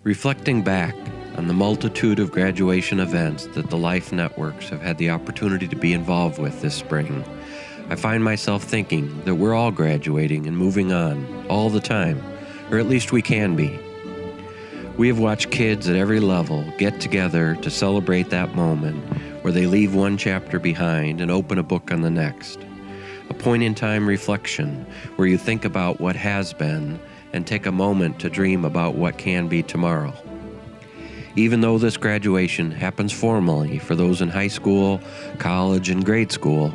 Reflecting back on the multitude of graduation events that the Life Networks have had the opportunity to be involved with this spring, I find myself thinking that we're all graduating and moving on all the time, or at least we can be. We have watched kids at every level get together to celebrate that moment where they leave one chapter behind and open a book on the next. A point-in-time reflection where you think about what has been and take a moment to dream about what can be tomorrow. Even though this graduation happens formally for those in high school, college, and grade school,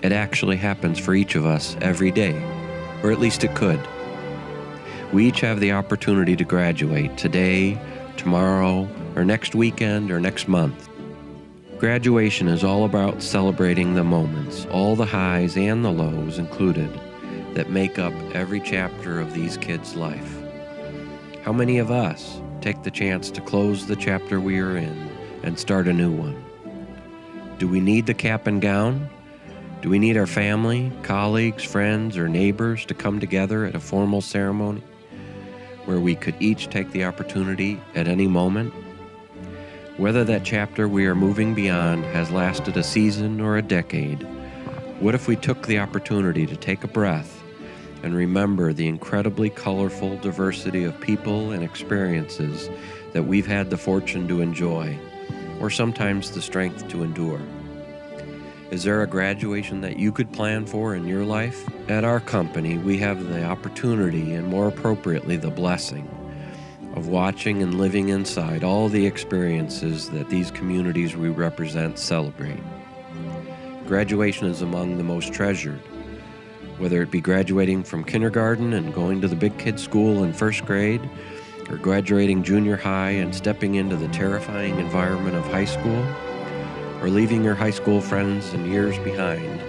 it actually happens for each of us every day, or at least it could. We each have the opportunity to graduate today, tomorrow, or next weekend, or next month. Graduation is all about celebrating the moments, all the highs and the lows included, that make up every chapter of these kids' life. How many of us take the chance to close the chapter we are in and start a new one? Do we need the cap and gown? Do we need our family, colleagues, friends, or neighbors to come together at a formal ceremony where we could each take the opportunity at any moment? Whether that chapter we are moving beyond has lasted a season or a decade, what if we took the opportunity to take a breath and remember the incredibly colorful diversity of people and experiences that we've had the fortune to enjoy, or sometimes the strength to endure? Is there a graduation that you could plan for in your life? At our company, we have the opportunity, and more appropriately, the blessing, of watching and living inside all the experiences that these communities we represent celebrate. Graduation is among the most treasured, whether it be graduating from kindergarten and going to the big kid school in first grade, or graduating junior high and stepping into the terrifying environment of high school, or leaving your high school friends and years behind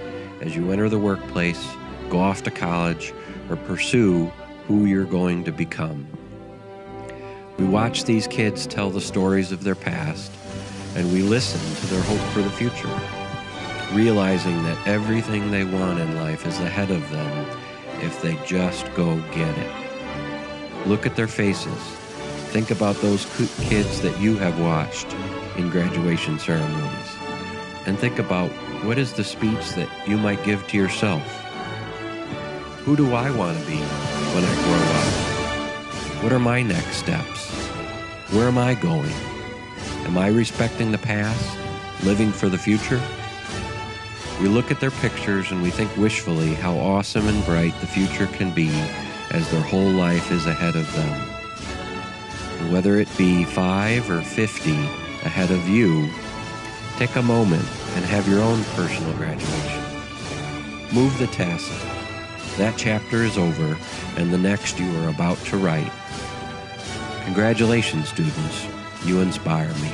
as you enter the workplace, go off to college, or pursue who you're going to become. We watch these kids tell the stories of their past, and we listen to their hope for the future, realizing that everything they want in life is ahead of them if they just go get it. Look at their faces. Think about those kids that you have watched in graduation ceremonies. And think about, what is the speech that you might give to yourself? Who do I want to be when I grow up? What are my next steps? Where am I going? Am I respecting the past, living for the future? We look at their pictures and we think wishfully how awesome and bright the future can be as their whole life is ahead of them. And whether it be 5 or 50 ahead of you, take a moment and have your own personal graduation. Move the tassel. That chapter is over, and the next you are about to write. Congratulations, students. You inspire me.